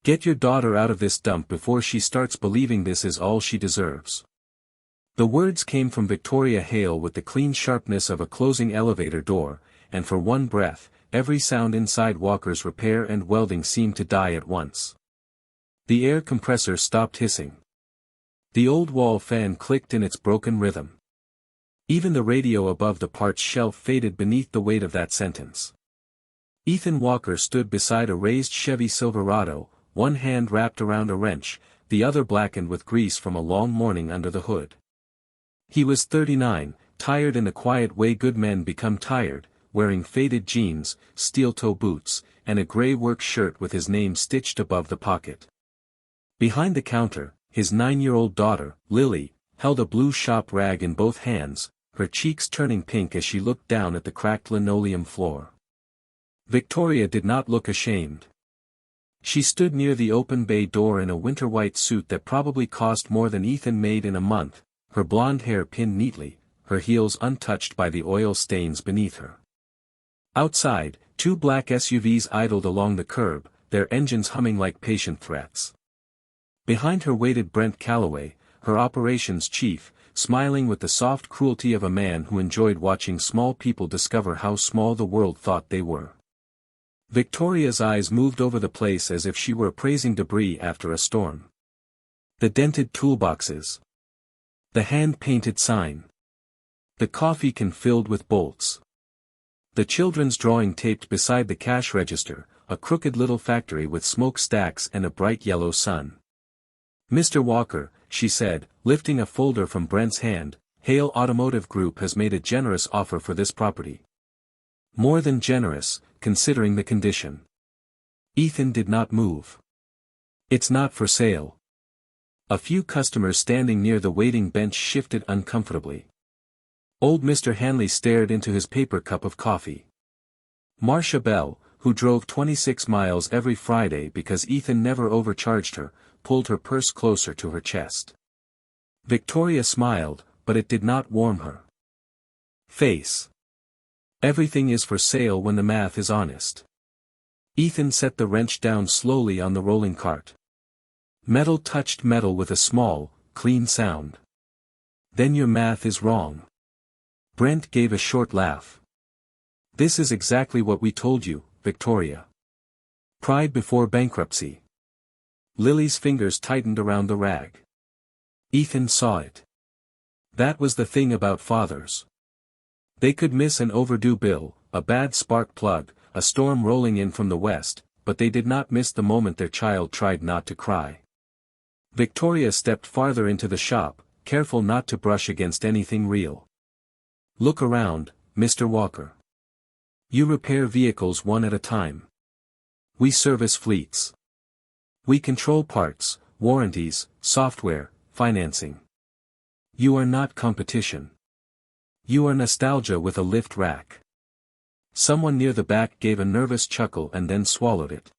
Get your daughter out of this dump before she starts believing this is all she deserves. The words came from Victoria Hale with the clean sharpness of a closing elevator door, and for one breath, every sound inside Walker's repair and welding seemed to die at once. The air compressor stopped hissing. The old wall fan clicked in its broken rhythm. Even the radio above the parts shelf faded beneath the weight of that sentence. Ethan Walker stood beside a raised Chevy Silverado, one hand wrapped around a wrench, the other blackened with grease from a long morning under the hood. He was 39, tired in the quiet way good men become tired, wearing faded jeans, steel-toe boots, and a gray work shirt with his name stitched above the pocket. Behind the counter, his 9-year-old daughter, Lily, held a blue shop rag in both hands, her cheeks turning pink as she looked down at the cracked linoleum floor. Victoria did not look ashamed. She stood near the open bay door in a winter white suit that probably cost more than Ethan made in a month, her blonde hair pinned neatly, her heels untouched by the oil stains beneath her. Outside, 2 black SUVs idled along the curb, their engines humming like patient threats. Behind her waited Brent Calloway, her operations chief, smiling with the soft cruelty of a man who enjoyed watching small people discover how small the world thought they were. Victoria's eyes moved over the place as if she were appraising debris after a storm. The dented toolboxes. The hand-painted sign. The coffee can filled with bolts. The children's drawing taped beside the cash register, a crooked little factory with smokestacks and a bright yellow sun. Mr. Walker, she said, lifting a folder from Brent's hand, Hale Automotive Group has made a generous offer for this property. More than generous, considering the condition. Ethan did not move. It's not for sale. A few customers standing near the waiting bench shifted uncomfortably. Old Mr. Hanley stared into his paper cup of coffee. Marcia Bell, who drove 26 miles every Friday because Ethan never overcharged her, pulled her purse closer to her chest. Victoria smiled, but it did not warm her face. Everything is for sale when the math is honest. Ethan set the wrench down slowly on the rolling cart. Metal touched metal with a small, clean sound. Then your math is wrong. Brent gave a short laugh. This is exactly what we told you, Victoria. Pride before bankruptcy. Lily's fingers tightened around the rag. Ethan saw it. That was the thing about fathers. They could miss an overdue bill, a bad spark plug, a storm rolling in from the west, but they did not miss the moment their child tried not to cry. Victoria stepped farther into the shop, careful not to brush against anything real. Look around, Mr. Walker. You repair vehicles one at a time. We service fleets. We control parts, warranties, software, financing. You are not competition. You are nostalgia with a lift rack. Someone near the back gave a nervous chuckle and then swallowed it.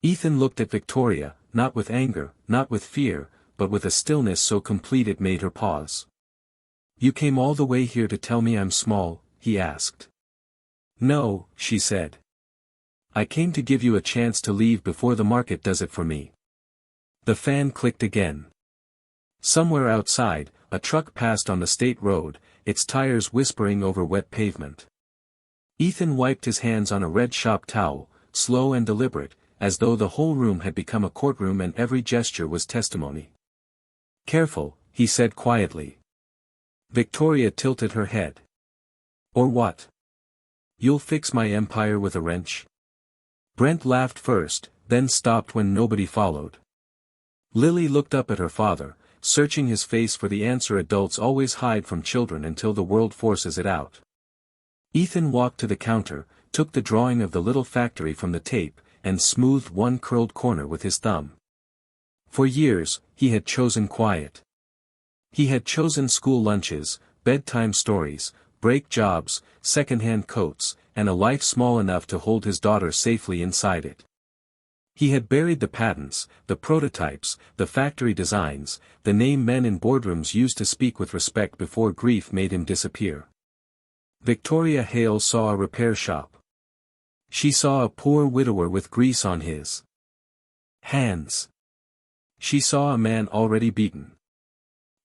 Ethan looked at Victoria, not with anger, not with fear, but with a stillness so complete it made her pause. You came all the way here to tell me I'm small, he asked. No, she said. I came to give you a chance to leave before the market does it for me. The fan clicked again. Somewhere outside, a truck passed on the state road, its tires whispering over wet pavement. Ethan wiped his hands on a red shop towel, slow and deliberate, as though the whole room had become a courtroom and every gesture was testimony. Careful, he said quietly. Victoria tilted her head. Or what? You'll fix my empire with a wrench? Brent laughed first, then stopped when nobody followed. Lily looked up at her father, searching his face for the answer adults always hide from children until the world forces it out. Ethan walked to the counter, took the drawing of the little factory from the tape, and smoothed one curled corner with his thumb. For years, he had chosen quiet. He had chosen school lunches, bedtime stories, break jobs, second-hand coats, and a life small enough to hold his daughter safely inside it. He had buried the patents, the prototypes, the factory designs, the name men in boardrooms used to speak with respect before grief made him disappear. Victoria Hale saw a repair shop. She saw a poor widower with grease on his Hands. She saw a man already beaten.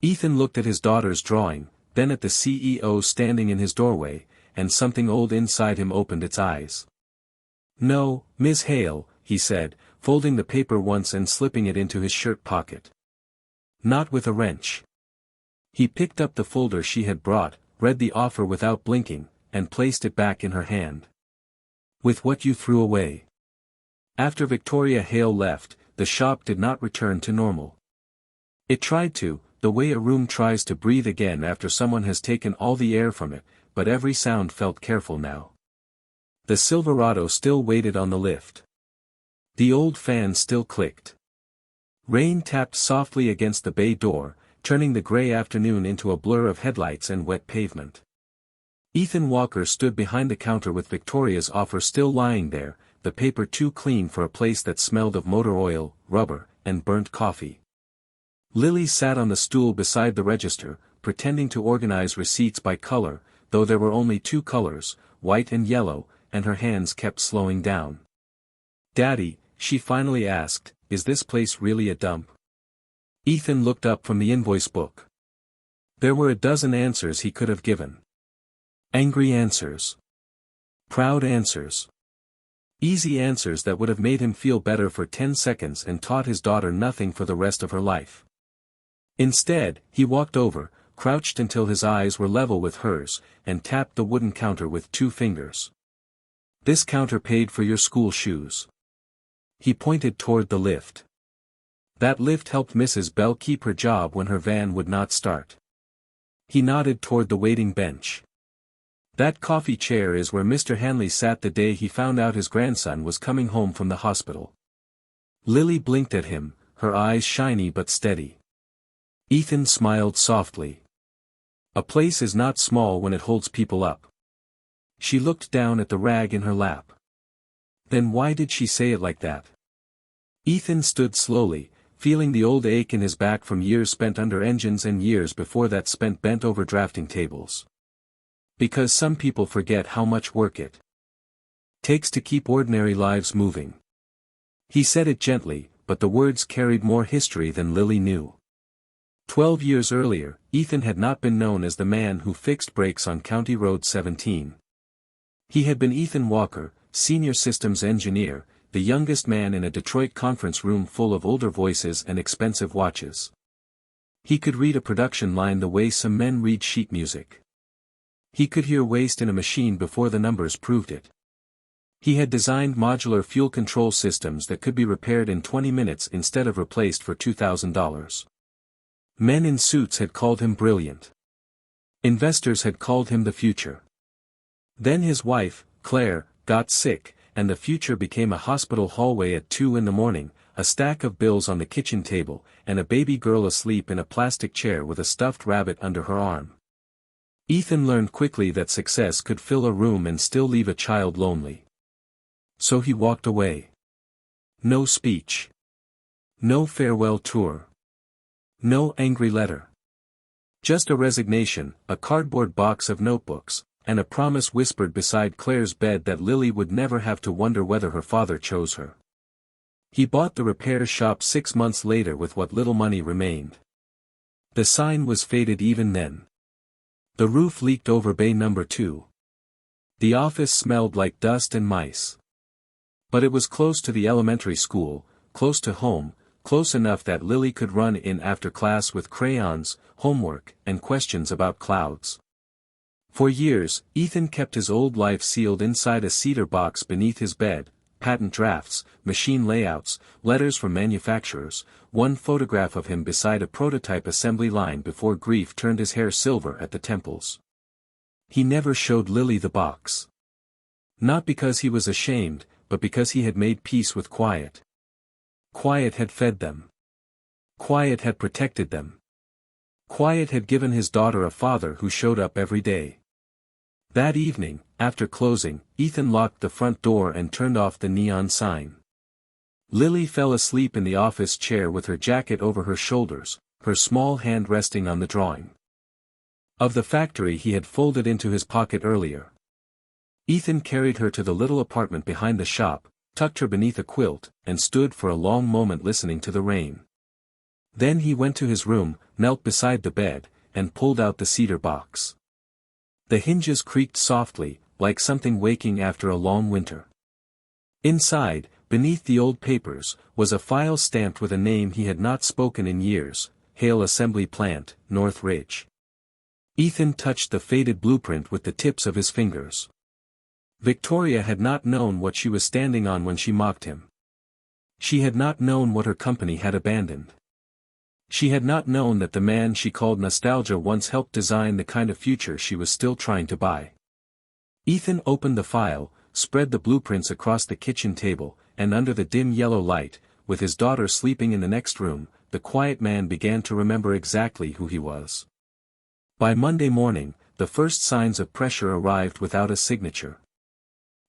Ethan looked at his daughter's drawing, then at the CEO standing in his doorway, and something old inside him opened its eyes. "No, Miss Hale," he said, folding the paper once and slipping it into his shirt pocket. "Not with a wrench." He picked up the folder she had brought, read the offer without blinking, and placed it back in her hand. "With what you threw away." After Victoria Hale left, the shop did not return to normal. It tried to, the way a room tries to breathe again after someone has taken all the air from it, but every sound felt careful now. The Silverado still waited on the lift. The old fan still clicked. Rain tapped softly against the bay door, turning the gray afternoon into a blur of headlights and wet pavement. Ethan Walker stood behind the counter with Victoria's offer still lying there, the paper too clean for a place that smelled of motor oil, rubber, and burnt coffee. Lily sat on the stool beside the register, pretending to organize receipts by color, though there were only two colors, white and yellow, and her hands kept slowing down. "Daddy," she finally asked, "is this place really a dump?" Ethan looked up from the invoice book. There were a dozen answers he could have given. Angry answers. Proud answers. Easy answers that would have made him feel better for 10 seconds and taught his daughter nothing for the rest of her life. Instead, he walked over, crouched until his eyes were level with hers, and tapped the wooden counter with 2 fingers. "This counter paid for your school shoes." He pointed toward the lift. That lift helped Mrs. Bell keep her job when her van would not start. He nodded toward the waiting bench. "That coffee chair is where Mr. Hanley sat the day he found out his grandson was coming home from the hospital." Lily blinked at him, her eyes shiny but steady. Ethan smiled softly. "A place is not small when it holds people up." She looked down at the rag in her lap. Then why did she say it like that? Ethan stood slowly, feeling the old ache in his back from years spent under engines and years before that spent bent over drafting tables. Because some people forget how much work it takes to keep ordinary lives moving. He said it gently, but the words carried more history than Lily knew. 12 years earlier, Ethan had not been known as the man who fixed brakes on County Road 17. He had been Ethan Walker, senior systems engineer, the youngest man in a Detroit conference room full of older voices and expensive watches. He could read a production line the way some men read sheet music. He could hear waste in a machine before the numbers proved it. He had designed modular fuel control systems that could be repaired in 20 minutes instead of replaced for $2,000. Men in suits had called him brilliant. Investors had called him the future. Then his wife, Claire, got sick, and the future became a hospital hallway at 2 in the morning, a stack of bills on the kitchen table, and a baby girl asleep in a plastic chair with a stuffed rabbit under her arm. Ethan learned quickly that success could fill a room and still leave a child lonely. So he walked away. No speech. No farewell tour. No angry letter. Just a resignation, a cardboard box of notebooks, and a promise whispered beside Claire's bed that Lily would never have to wonder whether her father chose her. He bought the repair shop 6 months later with what little money remained. The sign was faded even then. The roof leaked over bay number 2. The office smelled like dust and mice. But it was close to the elementary school, close to home, close enough that Lily could run in after class with crayons, homework, and questions about clouds. For years, Ethan kept his old life sealed inside a cedar box beneath his bed, patent drafts, machine layouts, letters from manufacturers, one photograph of him beside a prototype assembly line before grief turned his hair silver at the temples. He never showed Lily the box. Not because he was ashamed, but because he had made peace with quiet. Quiet had fed them. Quiet had protected them. Quiet had given his daughter a father who showed up every day. That evening, after closing, Ethan locked the front door and turned off the neon sign. Lily fell asleep in the office chair with her jacket over her shoulders, her small hand resting on the drawing of the factory he had folded into his pocket earlier. Ethan carried her to the little apartment behind the shop, tucked her beneath a quilt, and stood for a long moment listening to the rain. Then he went to his room, knelt beside the bed, and pulled out the cedar box. The hinges creaked softly, like something waking after a long winter. Inside, beneath the old papers, was a file stamped with a name he had not spoken in years, Hale Assembly Plant, North Ridge. Ethan touched the faded blueprint with the tips of his fingers. Victoria had not known what she was standing on when she mocked him. She had not known what her company had abandoned. She had not known that the man she called Nostalgia once helped design the kind of future she was still trying to buy. Ethan opened the file, spread the blueprints across the kitchen table, and under the dim yellow light, with his daughter sleeping in the next room, the quiet man began to remember exactly who he was. By Monday morning, the first signs of pressure arrived without a signature.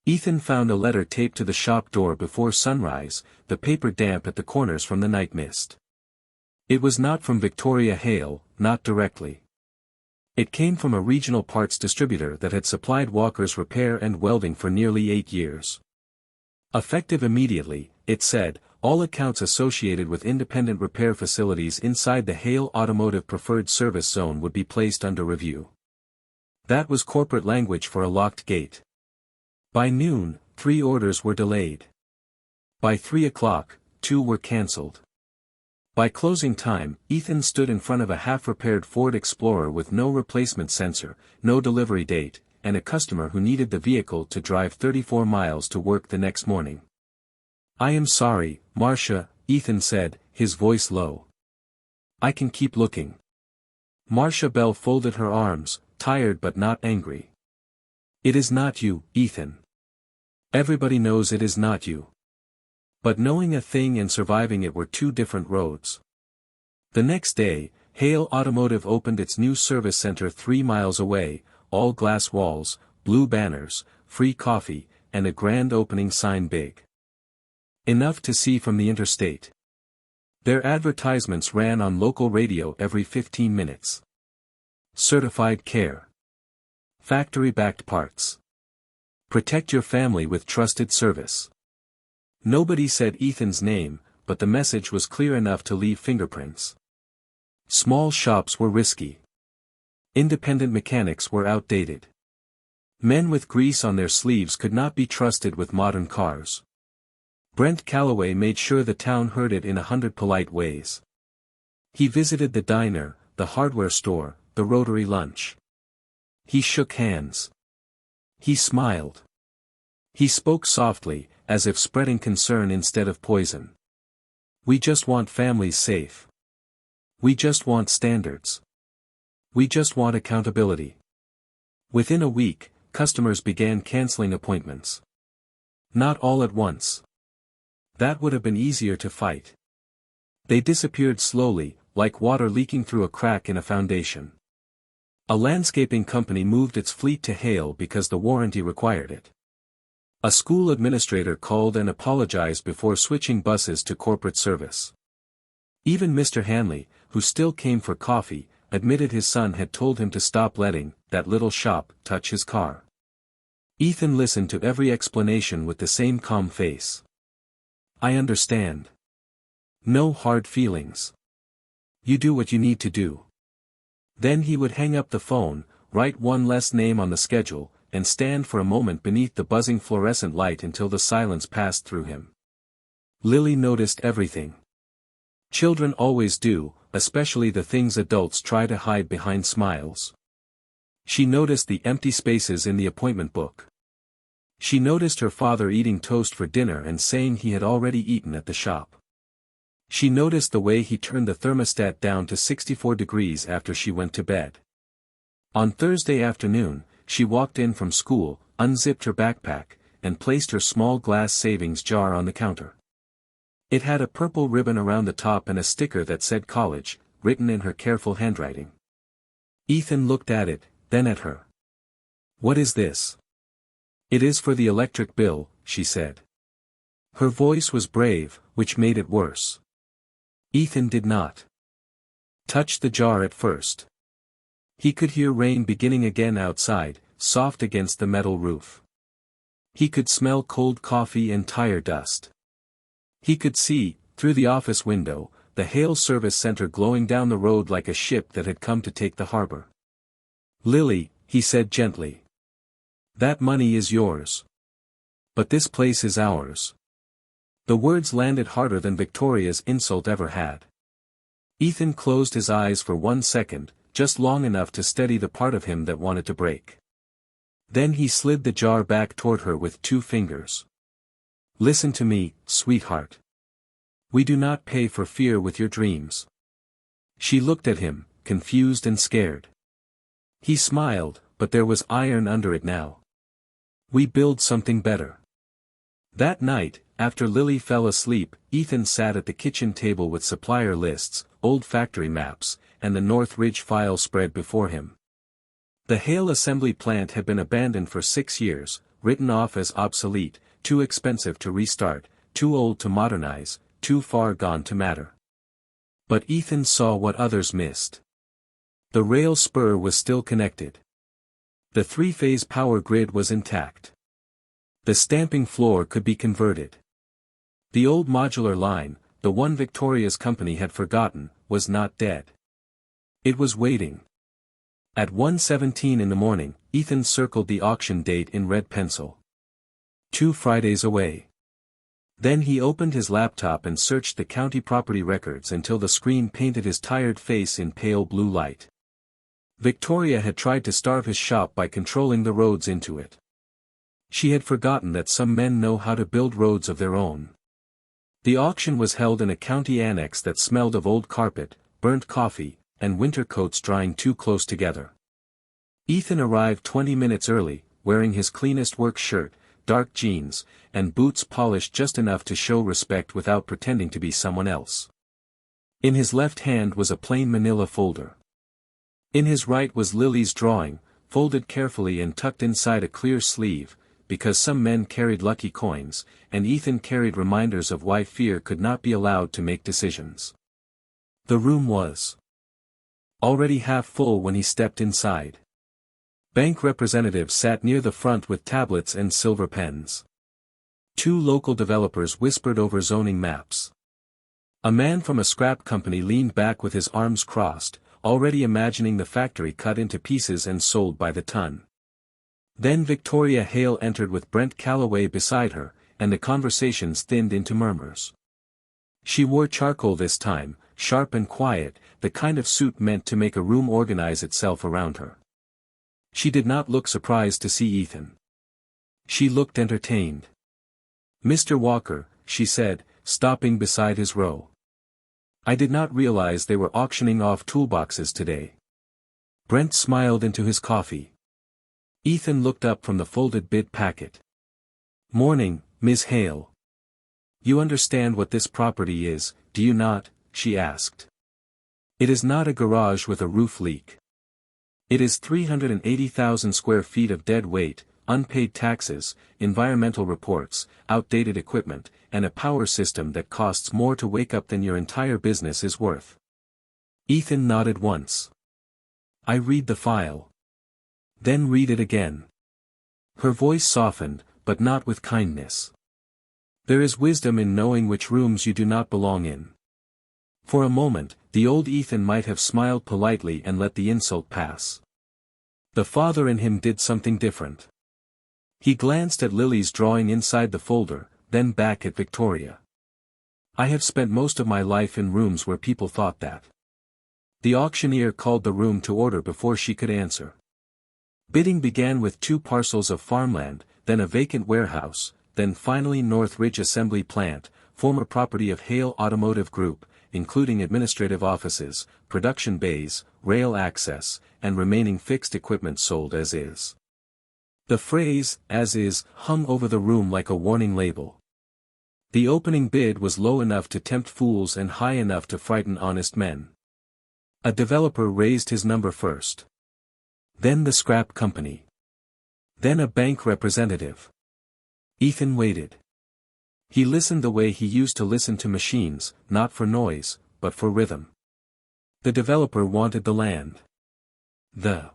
Ethan found a letter taped to the shop door before sunrise, the paper damp at the corners from the night mist. It was not from Victoria Hale, not directly. It came from a regional parts distributor that had supplied Walker's repair and welding for nearly 8 years. Effective immediately, it said, all accounts associated with independent repair facilities inside the Hale Automotive Preferred Service Zone would be placed under review. That was corporate language for a locked gate. By noon, 3 orders were delayed. By 3 o'clock, 2 were cancelled. By closing time, Ethan stood in front of a half-repaired Ford Explorer with no replacement sensor, no delivery date, and a customer who needed the vehicle to drive 34 miles to work the next morning. "I am sorry, Marcia," Ethan said, his voice low. "I can keep looking." Marcia Bell folded her arms, tired but not angry. "It is not you, Ethan. Everybody knows it is not you." But knowing a thing and surviving it were 2 different roads. The next day, Hale Automotive opened its new service center 3 miles away, all glass walls, blue banners, free coffee, and a grand opening sign big enough to see from the interstate. Their advertisements ran on local radio every 15 minutes. Certified care. Factory-backed parts. Protect your family with trusted service. Nobody said Ethan's name, but the message was clear enough to leave fingerprints. Small shops were risky. Independent mechanics were outdated. Men with grease on their sleeves could not be trusted with modern cars. Brent Calloway made sure the town heard it in 100 polite ways. He visited the diner, the hardware store, the Rotary lunch. He shook hands. He smiled. He spoke softly, as if spreading concern instead of poison. "We just want families safe. We just want standards. We just want accountability." Within a week, customers began canceling appointments. Not all at once. That would have been easier to fight. They disappeared slowly, like water leaking through a crack in a foundation. A landscaping company moved its fleet to Hale because the warranty required it. A school administrator called and apologized before switching buses to corporate service. Even Mr. Hanley, who still came for coffee, admitted his son had told him to stop letting that little shop touch his car. Ethan listened to every explanation with the same calm face. "I understand. No hard feelings. You do what you need to do." Then he would hang up the phone, write one less name on the schedule, and stand for a moment beneath the buzzing fluorescent light until the silence passed through him. Lily noticed everything. Children always do, especially the things adults try to hide behind smiles. She noticed the empty spaces in the appointment book. She noticed her father eating toast for dinner and saying he had already eaten at the shop. She noticed the way he turned the thermostat down to 64 degrees after she went to bed. On Thursday afternoon, she walked in from school, unzipped her backpack, and placed her small glass savings jar on the counter. It had a purple ribbon around the top and a sticker that said college, written in her careful handwriting. Ethan looked at it, then at her. "What is this?" "It is for the electric bill," she said. Her voice was brave, which made it worse. Ethan did not touch the jar at first. He could hear rain beginning again outside, soft against the metal roof. He could smell cold coffee and tire dust. He could see, through the office window, the Hale Service Center glowing down the road like a ship that had come to take the harbor. "Lily," he said gently. "That money is yours. But this place is ours." The words landed harder than Victoria's insult ever had. Ethan closed his eyes for 1 second, just long enough to steady the part of him that wanted to break. Then he slid the jar back toward her with 2 fingers. "Listen to me, sweetheart. We do not pay for fear with your dreams." She looked at him, confused and scared. He smiled, but there was iron under it now. "We build something better." That night, after Lily fell asleep, Ethan sat at the kitchen table with supplier lists, old factory maps, and the North Ridge file spread before him. The Hale assembly plant had been abandoned for 6 years, written off as obsolete, too expensive to restart, too old to modernize, too far gone to matter. But Ethan saw what others missed. The rail spur was still connected. The 3-phase power grid was intact. The stamping floor could be converted. The old modular line, the one Victoria's company had forgotten, was not dead. It was waiting. At 1:17 in the morning, Ethan circled the auction date in red pencil. 2 Fridays away. Then he opened his laptop and searched the county property records until the screen painted his tired face in pale blue light. Victoria had tried to starve his shop by controlling the roads into it. She had forgotten that some men know how to build roads of their own. The auction was held in a county annex that smelled of old carpet, burnt coffee, and winter coats drying too close together. Ethan arrived 20 minutes early, wearing his cleanest work shirt, dark jeans, and boots polished just enough to show respect without pretending to be someone else. In his left hand was a plain manila folder. In his right was Lily's drawing, folded carefully and tucked inside a clear sleeve, because some men carried lucky coins, and Ethan carried reminders of why fear could not be allowed to make decisions. The room was already half full when he stepped inside. Bank representatives sat near the front with tablets and silver pens. 2 local developers whispered over zoning maps. A man from a scrap company leaned back with his arms crossed, already imagining the factory cut into pieces and sold by the ton. Then Victoria Hale entered with Brent Calloway beside her, and the conversations thinned into murmurs. She wore charcoal this time, sharp and quiet, the kind of suit meant to make a room organize itself around her. She did not look surprised to see Ethan. She looked entertained. "Mr. Walker," she said, stopping beside his row. "I did not realize they were auctioning off toolboxes today." Brent smiled into his coffee. Ethan looked up from the folded bid packet. "Morning, Ms. Hale. You understand what this property is, do you not?" she asked. "It is not a garage with a roof leak. It is 380,000 square feet of dead weight, unpaid taxes, environmental reports, outdated equipment, and a power system that costs more to wake up than your entire business is worth." Ethan nodded once. "I read the file." "Then read it again." Her voice softened, but not with kindness. "There is wisdom in knowing which rooms you do not belong in." For a moment, the old Ethan might have smiled politely and let the insult pass. The father in him did something different. He glanced at Lily's drawing inside the folder, then back at Victoria. "I have spent most of my life in rooms where people thought that." The auctioneer called the room to order before she could answer. Bidding began with 2 parcels of farmland, then a vacant warehouse, then finally North Ridge Assembly Plant, former property of Hale Automotive Group, including administrative offices, production bays, rail access, and remaining fixed equipment sold as is. The phrase, "as is," hung over the room like a warning label. The opening bid was low enough to tempt fools and high enough to frighten honest men. A developer raised his number first. Then the scrap company. Then a bank representative. Ethan waited. He listened the way he used to listen to machines, not for noise, but for rhythm. The developer wanted the land. The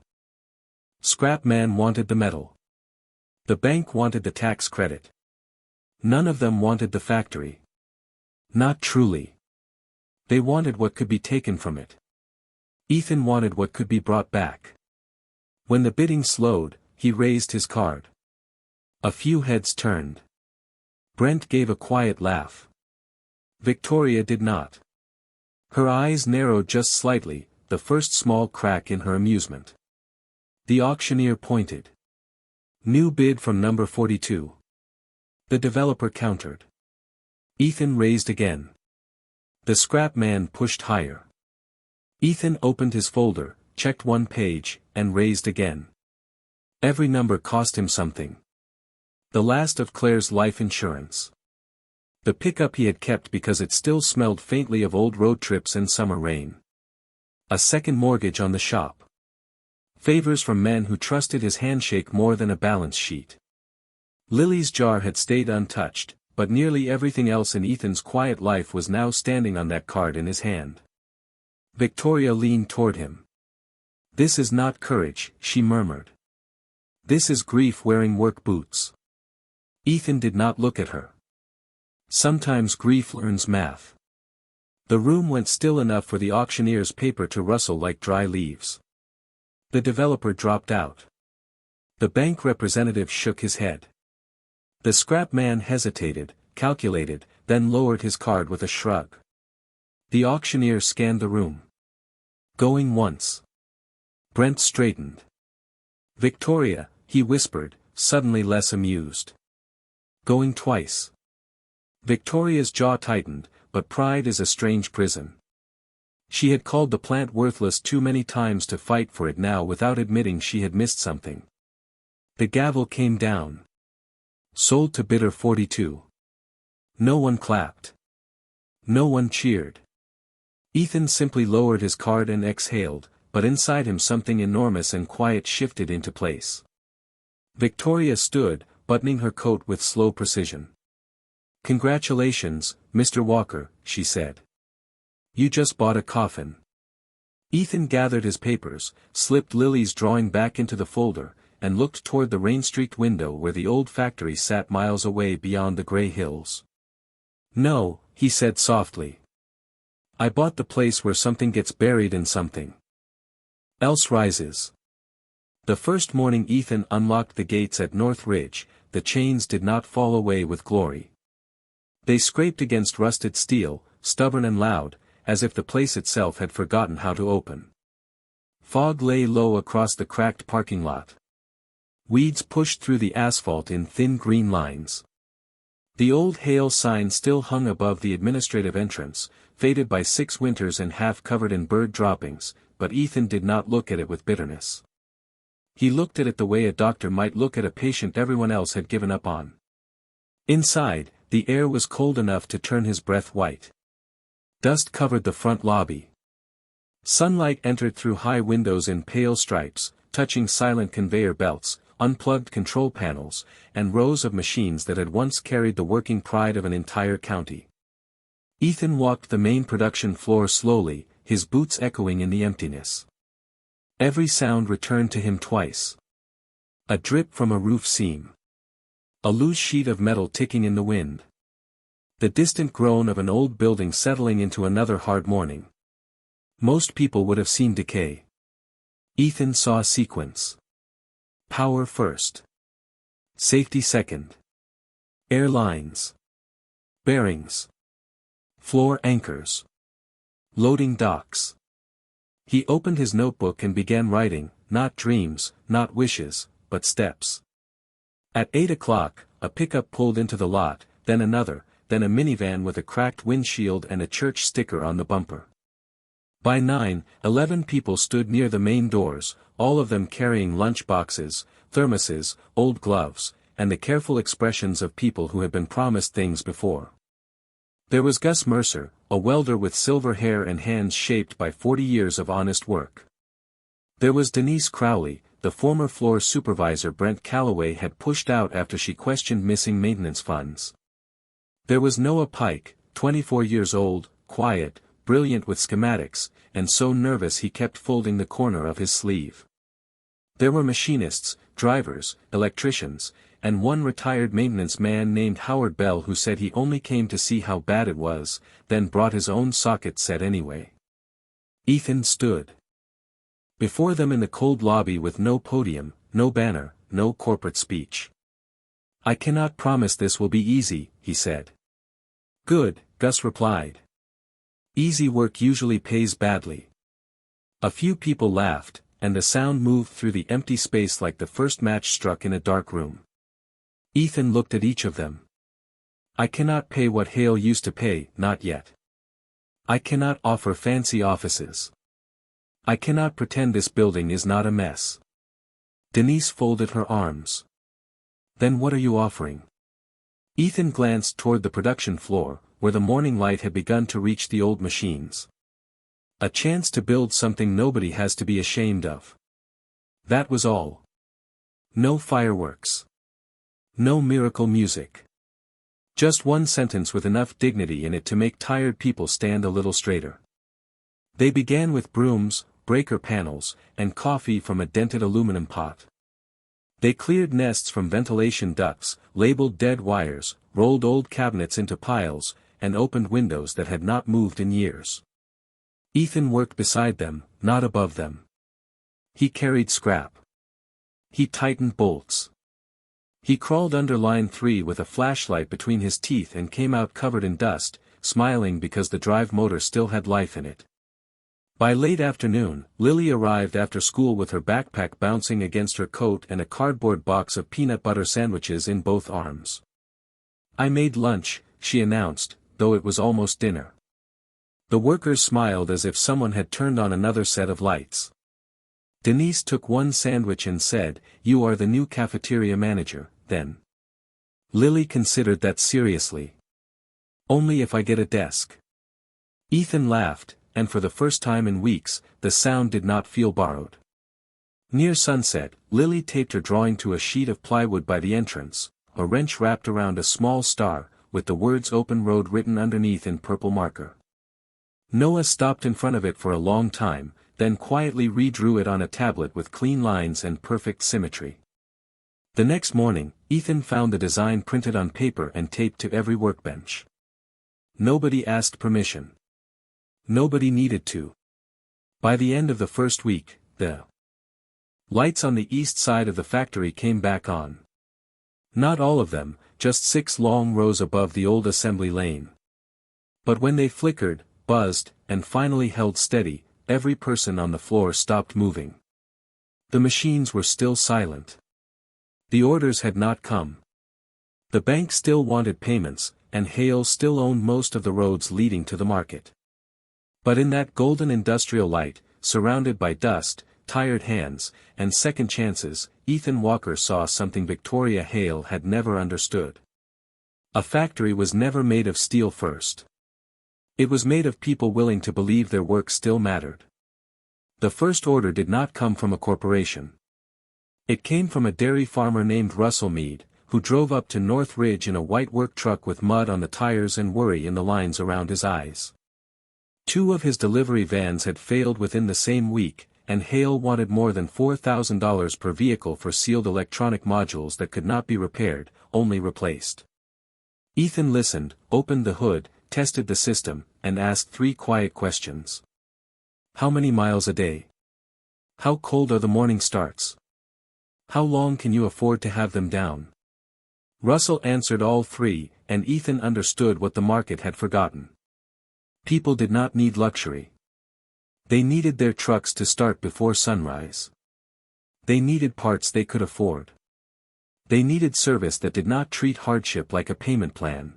scrap man wanted the metal. The bank wanted the tax credit. None of them wanted the factory. Not truly. They wanted what could be taken from it. Ethan wanted what could be brought back. When the bidding slowed, he raised his card. A few heads turned. Brent gave a quiet laugh. Victoria did not. Her eyes narrowed just slightly, the first small crack in her amusement. The auctioneer pointed. New bid from number 42. The developer countered. Ethan raised again. The scrap man pushed higher. Ethan opened his folder, checked one page, and raised again. Every number cost him something. The last of Claire's life insurance. The pickup he had kept because it still smelled faintly of old road trips and summer rain. A second mortgage on the shop. Favors from men who trusted his handshake more than a balance sheet. Lily's jar had stayed untouched, but nearly everything else in Ethan's quiet life was now standing on that card in his hand. Victoria leaned toward him. This is not courage, she murmured. This is grief wearing work boots. Ethan did not look at her. Sometimes grief learns math. The room went still enough for the auctioneer's paper to rustle like dry leaves. The developer dropped out. The bank representative shook his head. The scrap man hesitated, calculated, then lowered his card with a shrug. The auctioneer scanned the room. Going once. Brent straightened. Victoria, he whispered, suddenly less amused. Going twice. Victoria's jaw tightened, but pride is a strange prison. She had called the plant worthless too many times to fight for it now without admitting she had missed something. The gavel came down. Sold to bidder 42. No one clapped. No one cheered. Ethan simply lowered his card and exhaled, but inside him something enormous and quiet shifted into place. Victoria stood, buttoning her coat with slow precision. Congratulations, Mr. Walker, she said. You just bought a coffin. Ethan gathered his papers, slipped Lily's drawing back into the folder, and looked toward the rain-streaked window where the old factory sat miles away beyond the gray hills. No, he said softly. I bought the place where something gets buried in something else rises. The first morning Ethan unlocked the gates at North Ridge, the chains did not fall away with glory. They scraped against rusted steel, stubborn and loud, as if the place itself had forgotten how to open. Fog lay low across the cracked parking lot. Weeds pushed through the asphalt in thin green lines. The old Hale sign still hung above the administrative entrance, faded by 6 winters and half covered in bird droppings, but Ethan did not look at it with bitterness. He looked at it the way a doctor might look at a patient everyone else had given up on. Inside, the air was cold enough to turn his breath white. Dust covered the front lobby. Sunlight entered through high windows in pale stripes, touching silent conveyor belts, unplugged control panels, and rows of machines that had once carried the working pride of an entire county. Ethan walked the main production floor slowly, his boots echoing in the emptiness. Every sound returned to him twice. A drip from a roof seam. A loose sheet of metal ticking in the wind. The distant groan of an old building settling into another hard morning. Most people would have seen decay. Ethan saw a sequence. Power first. Safety second. Airlines. Bearings. Floor anchors. Loading docks. He opened his notebook and began writing, not dreams, not wishes, but steps. At 8 o'clock, a pickup pulled into the lot, then another, then a minivan with a cracked windshield and a church sticker on the bumper. By 9, 11 people stood near the main doors, all of them carrying lunch boxes, thermoses, old gloves, and the careful expressions of people who had been promised things before. There was Gus Mercer, a welder with silver hair and hands shaped by 40 years of honest work. There was Denise Crowley, the former floor supervisor Brent Calloway had pushed out after she questioned missing maintenance funds. There was Noah Pike, 24 years old, quiet, brilliant with schematics, and so nervous he kept folding the corner of his sleeve. There were machinists, drivers, electricians, and one retired maintenance man named Howard Bell who said he only came to see how bad it was, then brought his own socket set anyway. Ethan stood before them in the cold lobby with no podium, no banner, no corporate speech. "I cannot promise this will be easy," he said. "Good," Gus replied. "Easy work usually pays badly." A few people laughed, and the sound moved through the empty space like the first match struck in a dark room. Ethan looked at each of them. "I cannot pay what Hale used to pay, not yet. I cannot offer fancy offices. I cannot pretend this building is not a mess." Denise folded her arms. "Then what are you offering?" Ethan glanced toward the production floor, where the morning light had begun to reach the old machines. "A chance to build something nobody has to be ashamed of." That was all. No fireworks. No miracle music. Just one sentence with enough dignity in it to make tired people stand a little straighter. They began with brooms, breaker panels, and coffee from a dented aluminum pot. They cleared nests from ventilation ducts, labeled dead wires, rolled old cabinets into piles, and opened windows that had not moved in years. Ethan worked beside them, not above them. He carried scrap. He tightened bolts. He crawled under line 3 with a flashlight between his teeth and came out covered in dust, smiling because the drive motor still had life in it. By late afternoon, Lily arrived after school with her backpack bouncing against her coat and a cardboard box of peanut butter sandwiches in both arms. "I made lunch," she announced, though it was almost dinner. The workers smiled as if someone had turned on another set of lights. Denise took one sandwich and said, "You are the new cafeteria manager, then?" Lily considered that seriously. "Only if I get a desk." Ethan laughed, and for the first time in weeks, the sound did not feel borrowed. Near sunset, Lily taped her drawing to a sheet of plywood by the entrance, a wrench wrapped around a small star, with the words "Open Road" written underneath in purple marker. Noah stopped in front of it for a long time, then quietly redrew it on a tablet with clean lines and perfect symmetry. The next morning, Ethan found the design printed on paper and taped to every workbench. Nobody asked permission. Nobody needed to. By the end of the first week, the lights on the east side of the factory came back on. Not all of them, just 6 long rows above the old assembly lane. But when they flickered, buzzed, and finally held steady, every person on the floor stopped moving. The machines were still silent. The orders had not come. The bank still wanted payments, and Hale still owned most of the roads leading to the market. But in that golden industrial light, surrounded by dust, tired hands, and second chances, Ethan Walker saw something Victoria Hale had never understood. A factory was never made of steel first. It was made of people willing to believe their work still mattered. The first order did not come from a corporation. It came from a dairy farmer named Russell Meade, who drove up to North Ridge in a white work truck with mud on the tires and worry in the lines around his eyes. 2 of his delivery vans had failed within the same week, and Hale wanted more than $4,000 per vehicle for sealed electronic modules that could not be repaired, only replaced. Ethan listened, opened the hood, tested the system, and asked 3 quiet questions. How many miles a day? How cold are the morning starts? How long can you afford to have them down? Russell answered all 3, and Ethan understood what the market had forgotten. People did not need luxury. They needed their trucks to start before sunrise. They needed parts they could afford. They needed service that did not treat hardship like a payment plan.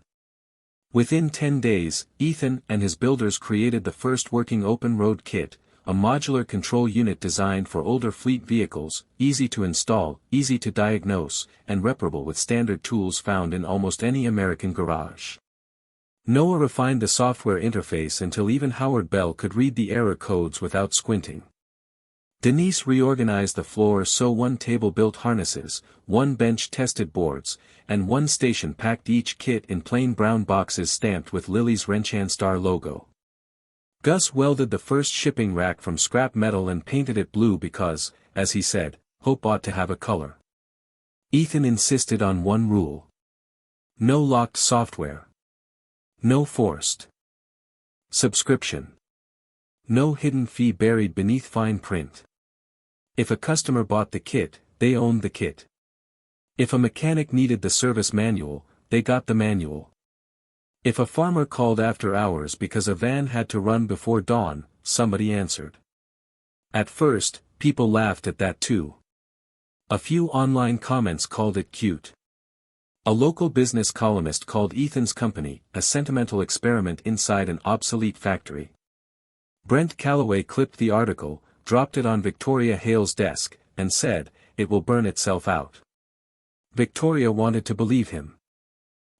Within 10 days, Ethan and his builders created the first working open road kit, a modular control unit designed for older fleet vehicles, easy to install, easy to diagnose, and reparable with standard tools found in almost any American garage. Noah refined the software interface until even Howard Bell could read the error codes without squinting. Denise reorganized the floor so 1 table built harnesses, 1 bench tested boards, and 1 station packed each kit in plain brown boxes stamped with Lily's Wrenchanstar logo. Gus welded the first shipping rack from scrap metal and painted it blue because, as he said, hope ought to have a color. Ethan insisted on one rule. No locked software. No forced subscription. No hidden fee buried beneath fine print. If a customer bought the kit, they owned the kit. If a mechanic needed the service manual, they got the manual. If a farmer called after hours because a van had to run before dawn, somebody answered. At first, people laughed at that too. A few online comments called it cute. A local business columnist called Ethan's company a sentimental experiment inside an obsolete factory. Brent Calloway clipped the article, dropped it on Victoria Hale's desk, and said, "It will burn itself out." Victoria wanted to believe him.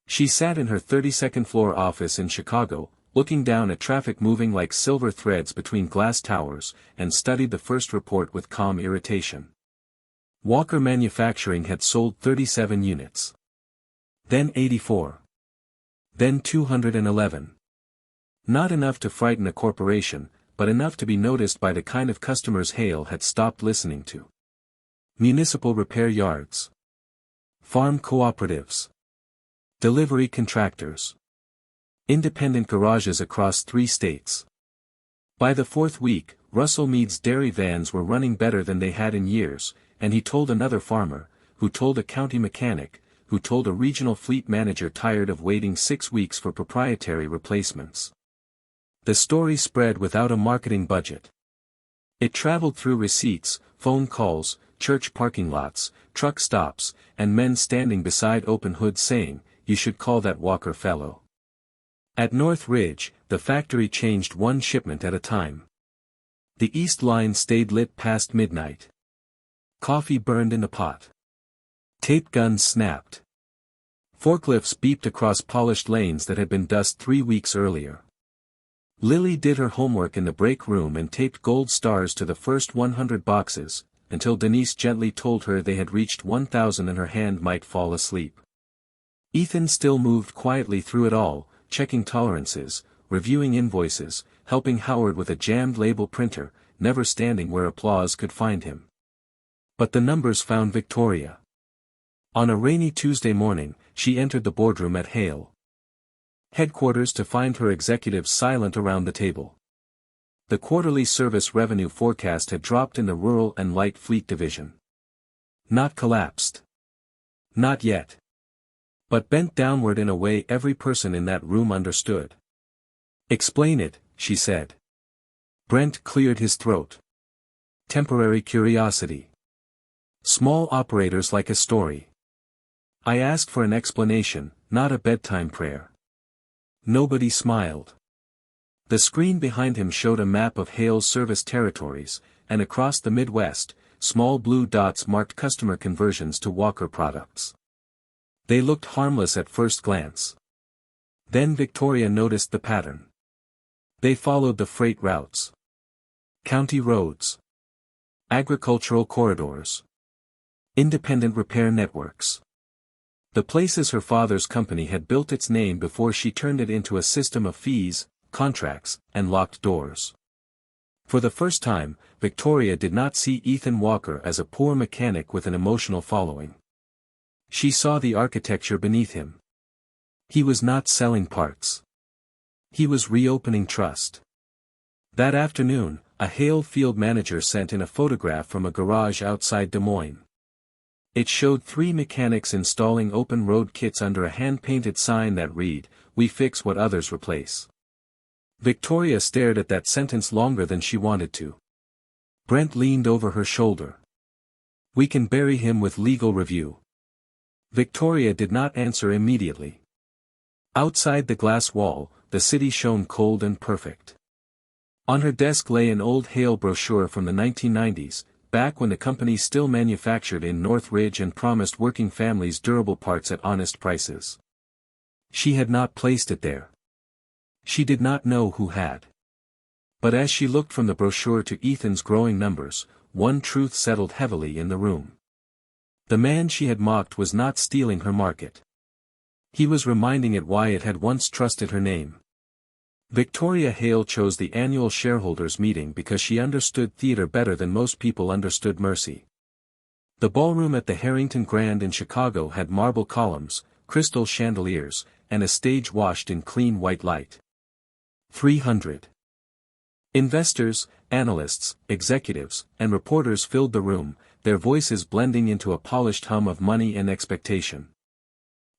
She sat in her 32nd floor office in Chicago, looking down at traffic moving like silver threads between glass towers, and studied the first report with calm irritation. Walker Manufacturing had sold 37 units. Then 84. Then 211. Not enough to frighten a corporation, but enough to be noticed by the kind of customers Hale had stopped listening to. Municipal repair yards. Farm cooperatives. Delivery contractors. Independent garages across 3 states. By the 4th week, Russell Mead's dairy vans were running better than they had in years, and he told another farmer, who told a county mechanic, who told a regional fleet manager tired of waiting 6 weeks for proprietary replacements. The story spread without a marketing budget. It traveled through receipts, phone calls, church parking lots, truck stops, and men standing beside open hoods saying, "You should call that Walker fellow." At North Ridge, the factory changed one shipment at a time. The east line stayed lit past midnight. Coffee burned in the pot. Tape guns snapped. Forklifts beeped across polished lanes that had been dust 3 weeks earlier. Lily did her homework in the break room and taped gold stars to the first 100 boxes, until Denise gently told her they had reached 1,000 and her hand might fall asleep. Ethan still moved quietly through it all, checking tolerances, reviewing invoices, helping Howard with a jammed label printer, never standing where applause could find him. But the numbers found Victoria. On a rainy Tuesday morning, she entered the boardroom at Hale headquarters to find her executives silent around the table. The quarterly service revenue forecast had dropped in the rural and light fleet division. Not collapsed. Not yet. But bent downward in a way every person in that room understood. "Explain it," she said. Brent cleared his throat. "Temporary curiosity. Small operators like a story. I asked for an explanation, not a bedtime prayer." Nobody smiled. The screen behind him showed a map of Hale's service territories, and across the Midwest, small blue dots marked customer conversions to Walker products. They looked harmless at first glance. Then Victoria noticed the pattern. They followed the freight routes. County roads. Agricultural corridors. Independent repair networks. The places her father's company had built its name before she turned it into a system of fees, contracts, and locked doors. For the first time, Victoria did not see Ethan Walker as a poor mechanic with an emotional following. She saw the architecture beneath him. He was not selling parts. He was reopening trust. That afternoon, a Hale field manager sent in a photograph from a garage outside Des Moines. It showed 3 mechanics installing open road kits under a hand-painted sign that read, "We fix what others replace." Victoria stared at that sentence longer than she wanted to. Brent leaned over her shoulder. "We can bury him with legal review." Victoria did not answer immediately. Outside the glass wall, the city shone cold and perfect. On her desk lay an old Hale brochure from the 1990s, back when the company still manufactured in North Ridge and promised working families durable parts at honest prices. She had not placed it there. She did not know who had. But as she looked from the brochure to Ethan's growing numbers, one truth settled heavily in the room. The man she had mocked was not stealing her market. He was reminding it why it had once trusted her name. Victoria Hale chose the annual shareholders meeting because she understood theater better than most people understood mercy. The ballroom at the Harrington Grand in Chicago had marble columns, crystal chandeliers, and a stage washed in clean white light. 300 investors, analysts, executives, and reporters filled the room, their voices blending into a polished hum of money and expectation.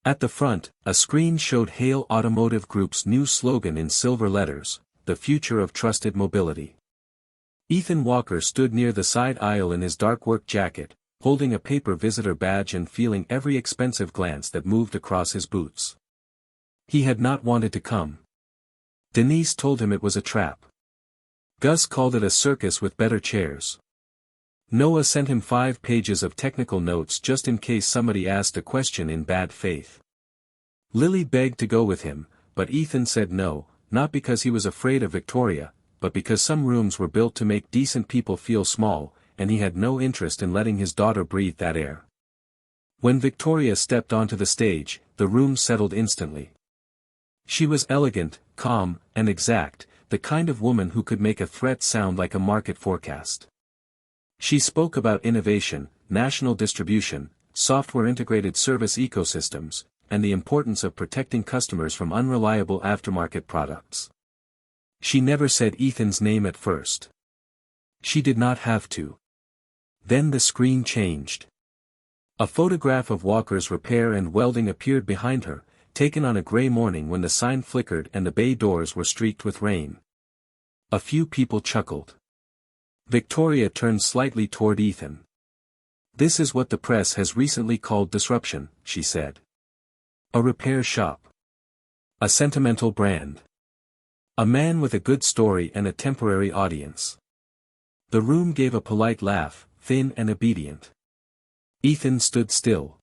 At the front, a screen showed Hale Automotive Group's new slogan in silver letters, "The future of trusted mobility." Ethan Walker stood near the side aisle in his dark work jacket, holding a paper visitor badge and feeling every expensive glance that moved across his boots. He had not wanted to come. Denise told him it was a trap. Gus called it a circus with better chairs. Noah sent him 5 pages of technical notes just in case somebody asked a question in bad faith. Lily begged to go with him, but Ethan said no, not because he was afraid of Victoria, but because some rooms were built to make decent people feel small, and he had no interest in letting his daughter breathe that air. When Victoria stepped onto the stage, the room settled instantly. She was elegant, calm, and exact, the kind of woman who could make a threat sound like a market forecast. She spoke about innovation, national distribution, software-integrated service ecosystems, and the importance of protecting customers from unreliable aftermarket products. She never said Ethan's name at first. She did not have to. Then the screen changed. A photograph of Walker's repair and welding appeared behind her, taken on a gray morning when the sign flickered and the bay doors were streaked with rain. A few people chuckled. Victoria turned slightly toward Ethan. "This is what the press has recently called disruption," she said. "A repair shop. A sentimental brand. A man with a good story and a temporary audience." The room gave a polite laugh, thin and obedient. Ethan stood still.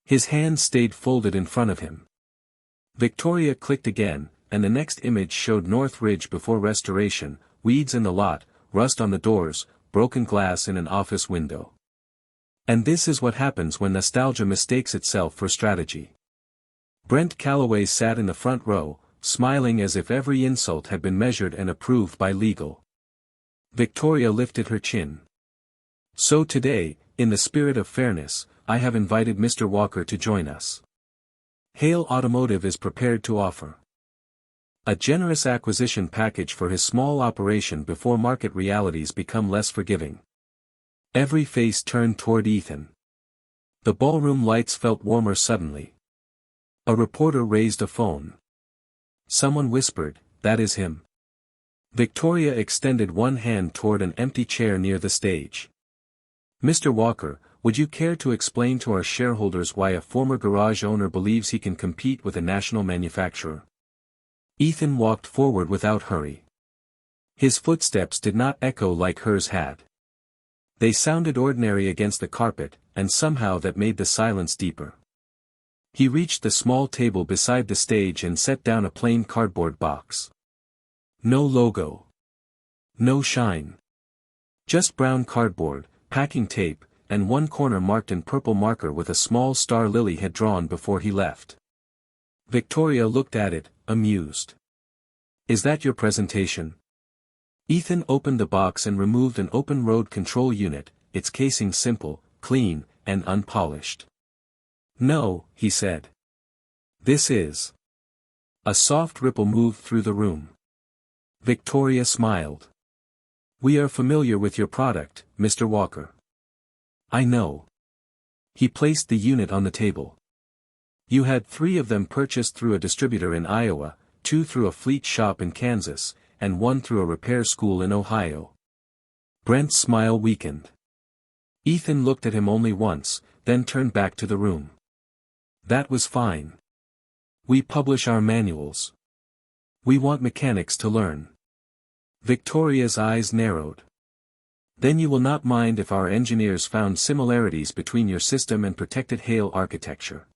His hands stayed folded in front of him. Victoria clicked again, and the next image showed North Ridge before restoration, weeds in the lot, rust on the doors, broken glass in an office window. And this is what happens when nostalgia mistakes itself for strategy. Brent Calloway sat in the front row, smiling as if every insult had been measured and approved by legal. Victoria lifted her chin. "So today, in the spirit of fairness, I have invited Mr. Walker to join us. Hale Automotive is prepared to offer a generous acquisition package for his small operation before market realities become less forgiving." Every face turned toward Ethan. The ballroom lights felt warmer suddenly. A reporter raised a phone. Someone whispered, "That is him." Victoria extended one hand toward an empty chair near the stage. "Mr. Walker, would you care to explain to our shareholders why a former garage owner believes he can compete with a national manufacturer?" Ethan walked forward without hurry. His footsteps did not echo like hers had. They sounded ordinary against the carpet, and somehow that made the silence deeper. He reached the small table beside the stage and set down a plain cardboard box. No logo. No shine. Just brown cardboard, packing tape, and one corner marked in purple marker with a small star Lily had drawn before he left. Victoria looked at it, amused. "Is that your presentation?" Ethan opened the box and removed an open road control unit, its casing simple, clean, and unpolished. "No," he said. "This is." A soft ripple moved through the room. Victoria smiled. "We are familiar with your product, Mr. Walker." "I know." He placed the unit on the table. "You had 3 of them purchased through a distributor in Iowa, 2 through a fleet shop in Kansas, and 1 through a repair school in Ohio." Brent's smile weakened. Ethan looked at him only once, then turned back to the room. "That was fine. We publish our manuals. We want mechanics to learn." Victoria's eyes narrowed. "Then you will not mind if our engineers found similarities between your system and protected Hale architecture."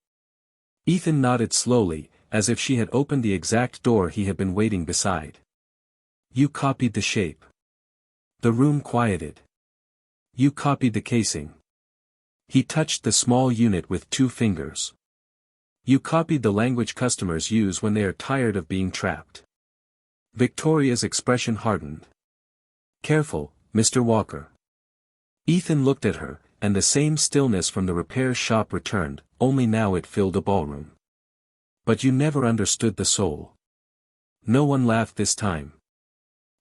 Ethan nodded slowly, as if she had opened the exact door he had been waiting beside. "You copied the shape." The room quieted. "You copied the casing." He touched the small unit with 2 fingers. "You copied the language customers use when they are tired of being trapped." Victoria's expression hardened. "Careful, Mr. Walker." Ethan looked at her, and the same stillness from the repair shop returned, only now it filled a ballroom. But you never understood the soul. No one laughed this time.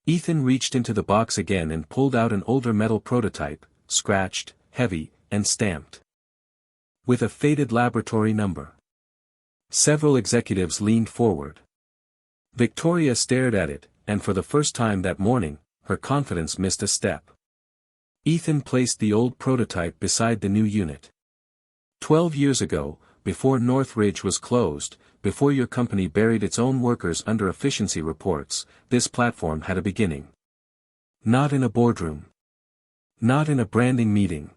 Ethan reached into the box again and pulled out an older metal prototype, scratched, heavy, and stamped with a faded laboratory number. Several executives leaned forward. Victoria stared at it, and for the first time that morning, her confidence missed a step. Ethan placed the old prototype beside the new unit. 12 years ago, before Northridge was closed, before your company buried its own workers under efficiency reports, this platform had a beginning. Not in a boardroom. Not in a branding meeting.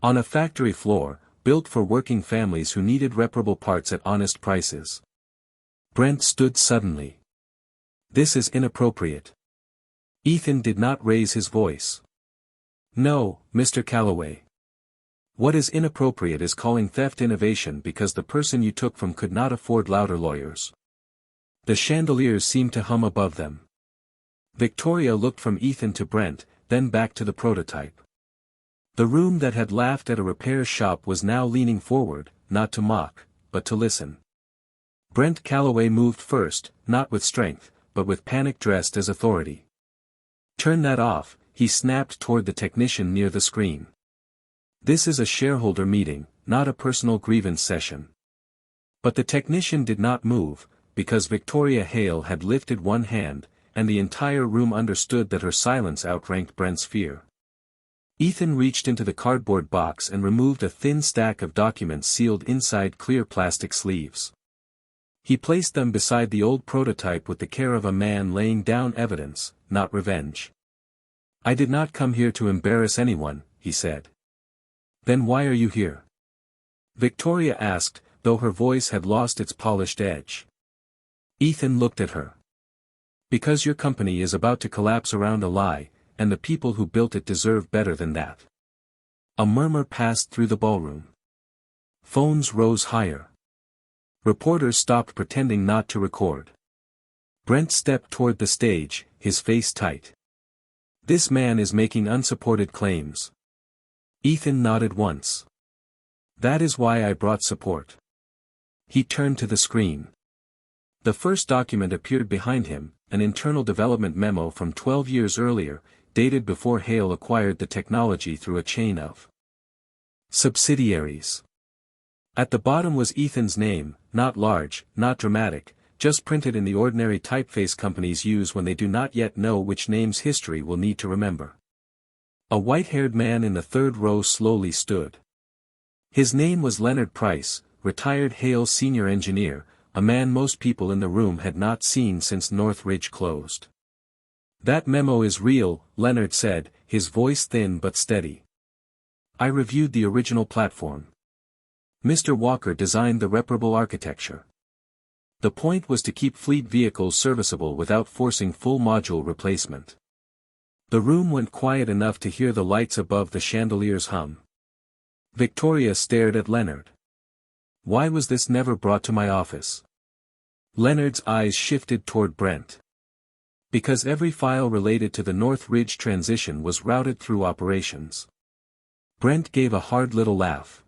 On a factory floor, built for working families who needed reparable parts at honest prices. Brent stood suddenly. This is inappropriate. Ethan did not raise his voice. No, Mr. Calloway. What is inappropriate is calling theft innovation because the person you took from could not afford louder lawyers. The chandeliers seemed to hum above them. Victoria looked from Ethan to Brent, then back to the prototype. The room that had laughed at a repair shop was now leaning forward, not to mock, but to listen. Brent Calloway moved first, not with strength, but with panic dressed as authority. Turn that off, he snapped toward the technician near the screen. This is a shareholder meeting, not a personal grievance session. But the technician did not move, because Victoria Hale had lifted one hand, and the entire room understood that her silence outranked Brent's fear. Ethan reached into the cardboard box and removed a thin stack of documents sealed inside clear plastic sleeves. He placed them beside the old prototype with the care of a man laying down evidence, not revenge. I did not come here to embarrass anyone, he said. Then why are you here? Victoria asked, though her voice had lost its polished edge. Ethan looked at her. Because your company is about to collapse around a lie, and the people who built it deserve better than that. A murmur passed through the ballroom. Phones rose higher. Reporters stopped pretending not to record. Brent stepped toward the stage, his face tight. This man is making unsupported claims. Ethan nodded once. That is why I brought support. He turned to the screen. The first document appeared behind him, an internal development memo from 12 years earlier, dated before Hale acquired the technology through a chain of subsidiaries. At the bottom was Ethan's name, not large, not dramatic, just printed in the ordinary typeface companies use when they do not yet know which names history will need to remember. A white-haired man in the third row slowly stood. His name was Leonard Price, retired Hale senior engineer, a man most people in the room had not seen since Northridge closed. That memo is real, Leonard said, his voice thin but steady. I reviewed the original platform. Mr. Walker designed the reparable architecture. The point was to keep fleet vehicles serviceable without forcing full module replacement. The room went quiet enough to hear the lights above the chandeliers hum. Victoria stared at Leonard. Why was this never brought to my office? Leonard's eyes shifted toward Brent. Because every file related to the Northridge transition was routed through operations. Brent gave a hard little laugh.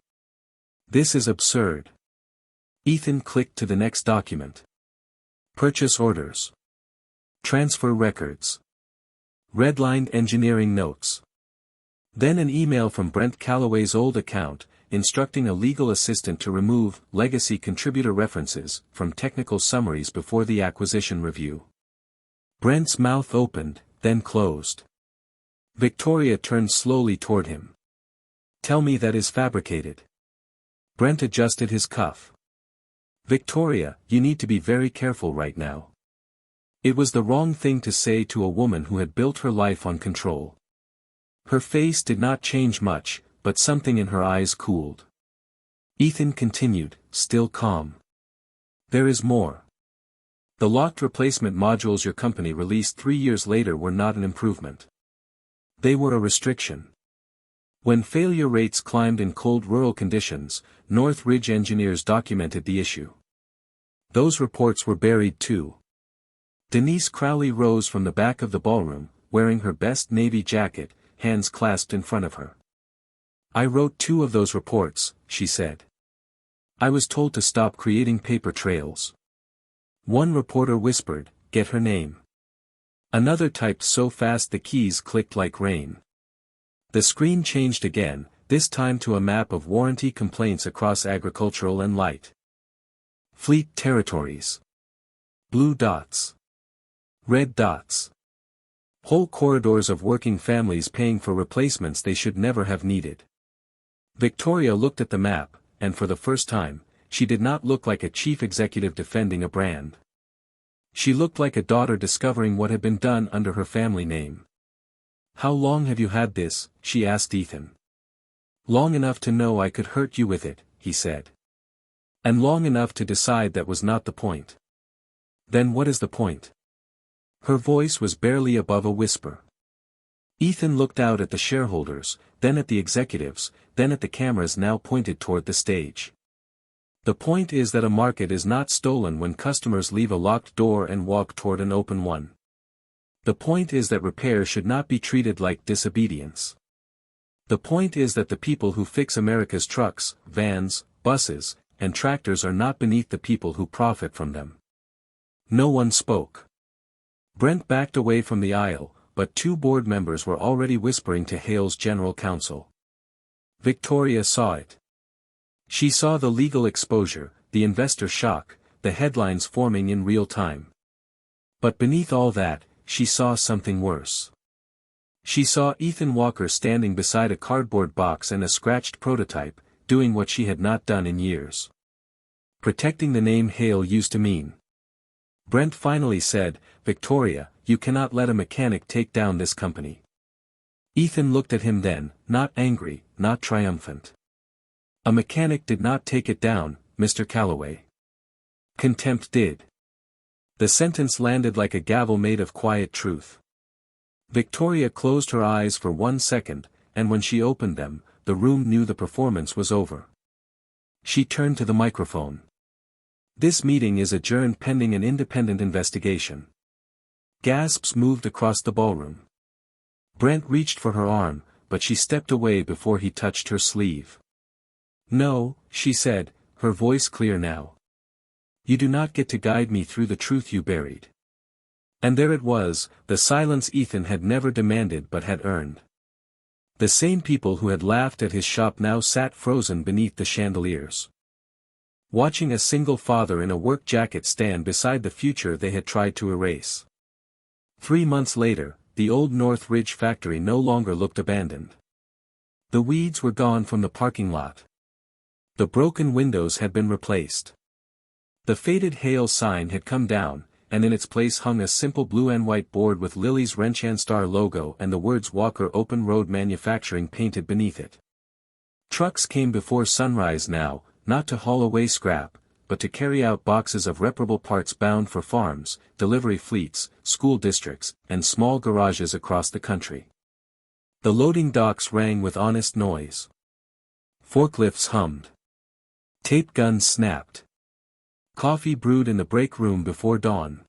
This is absurd. Ethan clicked to the next document. Purchase orders. Transfer records. Redlined engineering notes. Then an email from Brent Calloway's old account, instructing a legal assistant to remove legacy contributor references from technical summaries before the acquisition review. Brent's mouth opened, then closed. Victoria turned slowly toward him. Tell me that is fabricated. Brent adjusted his cuff. Victoria, you need to be very careful right now. It was the wrong thing to say to a woman who had built her life on control. Her face did not change much, but something in her eyes cooled. Ethan continued, still calm. There is more. The locked replacement modules your company released 3 years later were not an improvement. They were a restriction. When failure rates climbed in cold rural conditions, Northridge engineers documented the issue. Those reports were buried too. Denise Crowley rose from the back of the ballroom, wearing her best navy jacket, hands clasped in front of her. I wrote 2 of those reports, she said. I was told to stop creating paper trails. One reporter whispered, "Get her name." Another typed so fast the keys clicked like rain. The screen changed again, this time to a map of warranty complaints across agricultural and light fleet territories. Blue dots. Red dots. Whole corridors of working families paying for replacements they should never have needed. Victoria looked at the map, and for the first time, she did not look like a chief executive defending a brand. She looked like a daughter discovering what had been done under her family name. "How long have you had this?" she asked Ethan. "Long enough to know I could hurt you with it," he said. "And long enough to decide that was not the point." "Then what is the point?" Her voice was barely above a whisper. Ethan looked out at the shareholders, then at the executives, then at the cameras now pointed toward the stage. "The point is that a market is not stolen when customers leave a locked door and walk toward an open one. The point is that repair should not be treated like disobedience. The point is that the people who fix America's trucks, vans, buses, and tractors are not beneath the people who profit from them." No one spoke. Brent backed away from the aisle, but 2 board members were already whispering to Hale's general counsel. Victoria saw it. She saw the legal exposure, the investor shock, the headlines forming in real time. But beneath all that, she saw something worse. She saw Ethan Walker standing beside a cardboard box and a scratched prototype, doing what she had not done in years. Protecting the name Hale used to mean. Brent finally said, "Victoria, you cannot let a mechanic take down this company." Ethan looked at him then, not angry, not triumphant. "A mechanic did not take it down, Mr. Calloway. Contempt did." The sentence landed like a gavel made of quiet truth. Victoria closed her eyes for 1 second, and when she opened them, the room knew the performance was over. She turned to the microphone. "This meeting is adjourned pending an independent investigation." Gasps moved across the ballroom. Brent reached for her arm, but she stepped away before he touched her sleeve. "No," she said, her voice clear now. "You do not get to guide me through the truth you buried." And there it was, the silence Ethan had never demanded but had earned. The same people who had laughed at his shop now sat frozen beneath the chandeliers, watching a single father in a work jacket stand beside the future they had tried to erase. 3 months later, the old North Ridge factory no longer looked abandoned. The weeds were gone from the parking lot. The broken windows had been replaced. The faded Hale sign had come down, and in its place hung a simple blue and white board with Lily's Wrenchanstar logo and the words Walker Open Road Manufacturing painted beneath it. Trucks came before sunrise now, not to haul away scrap, but to carry out boxes of reparable parts bound for farms, delivery fleets, school districts, and small garages across the country. The loading docks rang with honest noise. Forklifts hummed. Tape guns snapped. Coffee brewed in the break room before dawn.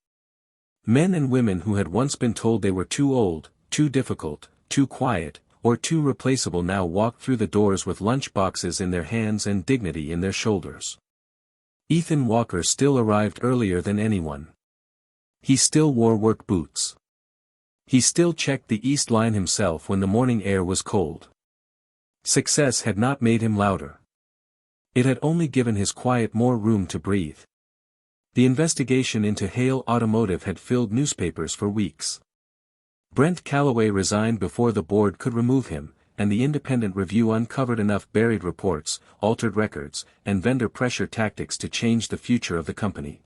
Men and women who had once been told they were too old, too difficult, too quiet, or too replaceable now walked through the doors with lunch boxes in their hands and dignity in their shoulders. Ethan Walker still arrived earlier than anyone. He still wore work boots. He still checked the East Line himself when the morning air was cold. Success had not made him louder. It had only given his quiet more room to breathe. The investigation into Hale Automotive had filled newspapers for weeks. Brent Calloway resigned before the board could remove him, and the independent review uncovered enough buried reports, altered records, and vendor pressure tactics to change the future of the company.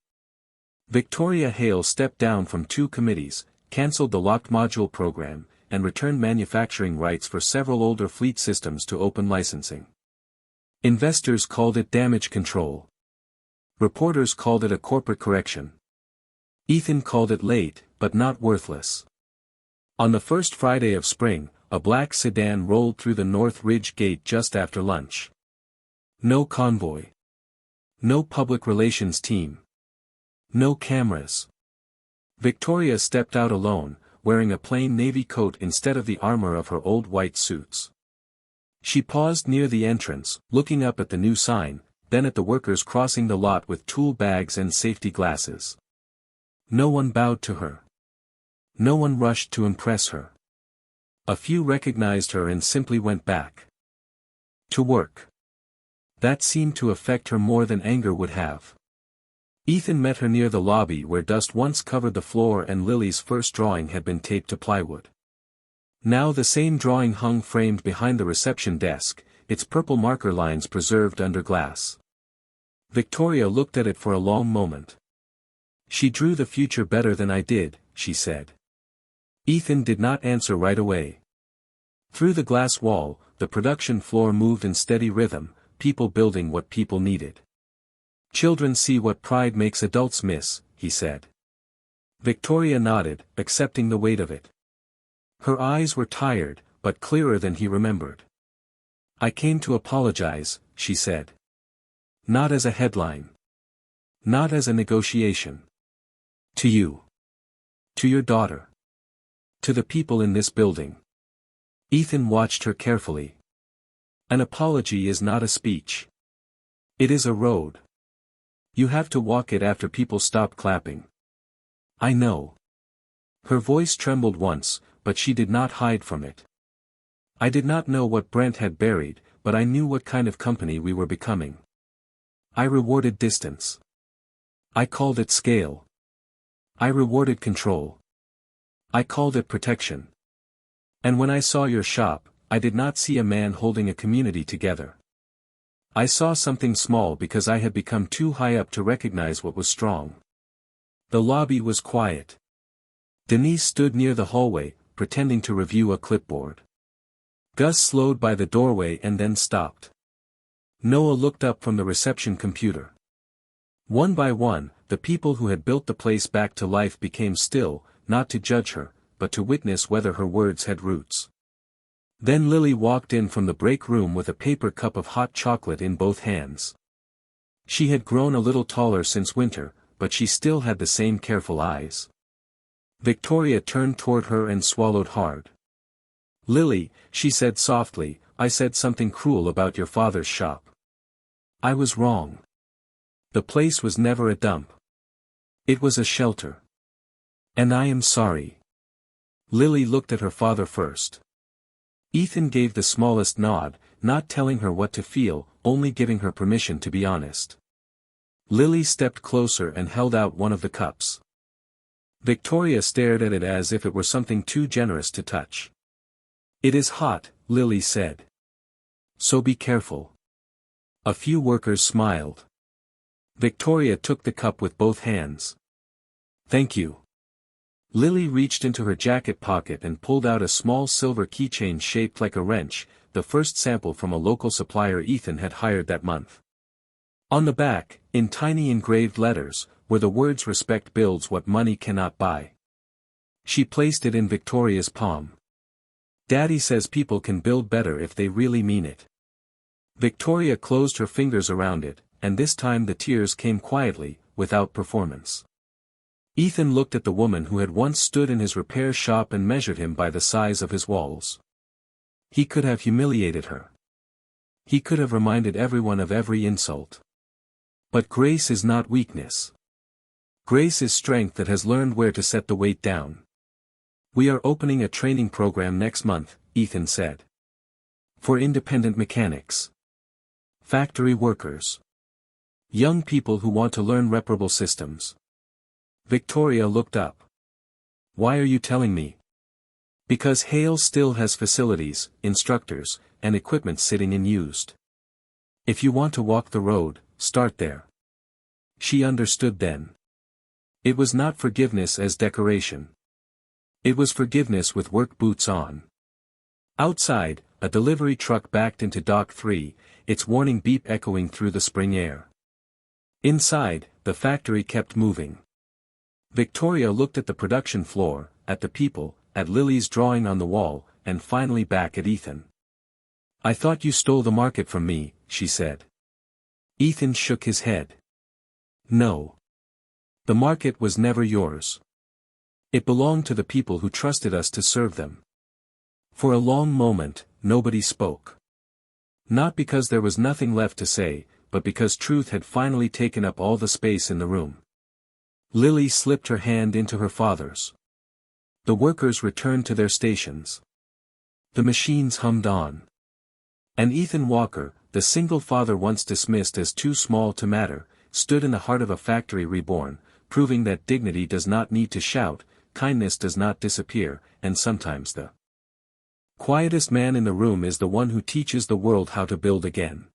Victoria Hale stepped down from 2 committees, cancelled the locked module program, and returned manufacturing rights for several older fleet systems to open licensing. Investors called it damage control. Reporters called it a corporate correction. Ethan called it late, but not worthless. On the first Friday of spring, a black sedan rolled through the North Ridge gate just after lunch. No convoy. No public relations team. No cameras. Victoria stepped out alone, wearing a plain navy coat instead of the armor of her old white suits. She paused near the entrance, looking up at the new sign, then at the workers crossing the lot with tool bags and safety glasses. No one bowed to her. No one rushed to impress her. A few recognized her and simply went back to work. That seemed to affect her more than anger would have. Ethan met her near the lobby where dust once covered the floor and Lily's first drawing had been taped to plywood. Now the same drawing hung framed behind the reception desk, its purple marker lines preserved under glass. Victoria looked at it for a long moment. "She drew the future better than I did," she said. Ethan did not answer right away. Through the glass wall, the production floor moved in steady rhythm, people building what people needed. "Children see what pride makes adults miss," he said. Victoria nodded, accepting the weight of it. Her eyes were tired, but clearer than he remembered. "I came to apologize," she said. "Not as a headline. Not as a negotiation. To you. To your daughter. To the people in this building." Ethan watched her carefully. "An apology is not a speech. It is a road. You have to walk it after people stop clapping." "I know." Her voice trembled once, but she did not hide from it. "I did not know what Brent had buried, but I knew what kind of company we were becoming. I rewarded distance. I called it scale. I rewarded control. I called it protection. And when I saw your shop, I did not see a man holding a community together. I saw something small because I had become too high up to recognize what was strong." The lobby was quiet. Denise stood near the hallway, pretending to review a clipboard. Gus slowed by the doorway and then stopped. Noah looked up from the reception computer. One by one, the people who had built the place back to life became still, not to judge her, but to witness whether her words had roots. Then Lily walked in from the break room with a paper cup of hot chocolate in both hands. She had grown a little taller since winter, but she still had the same careful eyes. Victoria turned toward her and swallowed hard. "Lily," she said softly, "I said something cruel about your father's shop. I was wrong. The place was never a dump. It was a shelter. And I am sorry." Lily looked at her father first. Ethan gave the smallest nod, not telling her what to feel, only giving her permission to be honest. Lily stepped closer and held out one of the cups. Victoria stared at it as if it were something too generous to touch. "It is hot," Lily said. "So be careful." A few workers smiled. Victoria took the cup with both hands. "Thank you." Lily reached into her jacket pocket and pulled out a small silver keychain shaped like a wrench, the first sample from a local supplier Ethan had hired that month. On the back, in tiny engraved letters, were the words "Respect builds what money cannot buy." She placed it in Victoria's palm. "Daddy says people can build better if they really mean it." Victoria closed her fingers around it, and this time the tears came quietly, without performance. Ethan looked at the woman who had once stood in his repair shop and measured him by the size of his walls. He could have humiliated her. He could have reminded everyone of every insult. But grace is not weakness. Grace is strength that has learned where to set the weight down. "We are opening a training program next month," Ethan said. "For independent mechanics. Factory workers. Young people who want to learn reparable systems." Victoria looked up. "Why are you telling me?" "Because Hale still has facilities, instructors, and equipment sitting unused. If you want to walk the road, start there." She understood then. It was not forgiveness as decoration. It was forgiveness with work boots on. Outside, a delivery truck backed into Dock 3, its warning beep echoing through the spring air. Inside, the factory kept moving. Victoria looked at the production floor, at the people, at Lily's drawing on the wall, and finally back at Ethan. "I thought you stole the market from me," she said. Ethan shook his head. "No. The market was never yours. It belonged to the people who trusted us to serve them." For a long moment, nobody spoke. Not because there was nothing left to say, but because truth had finally taken up all the space in the room. Lily slipped her hand into her father's. The workers returned to their stations. The machines hummed on. And Ethan Walker, the single father once dismissed as too small to matter, stood in the heart of a factory reborn, proving that dignity does not need to shout, kindness does not disappear, and sometimes the quietest man in the room is the one who teaches the world how to build again.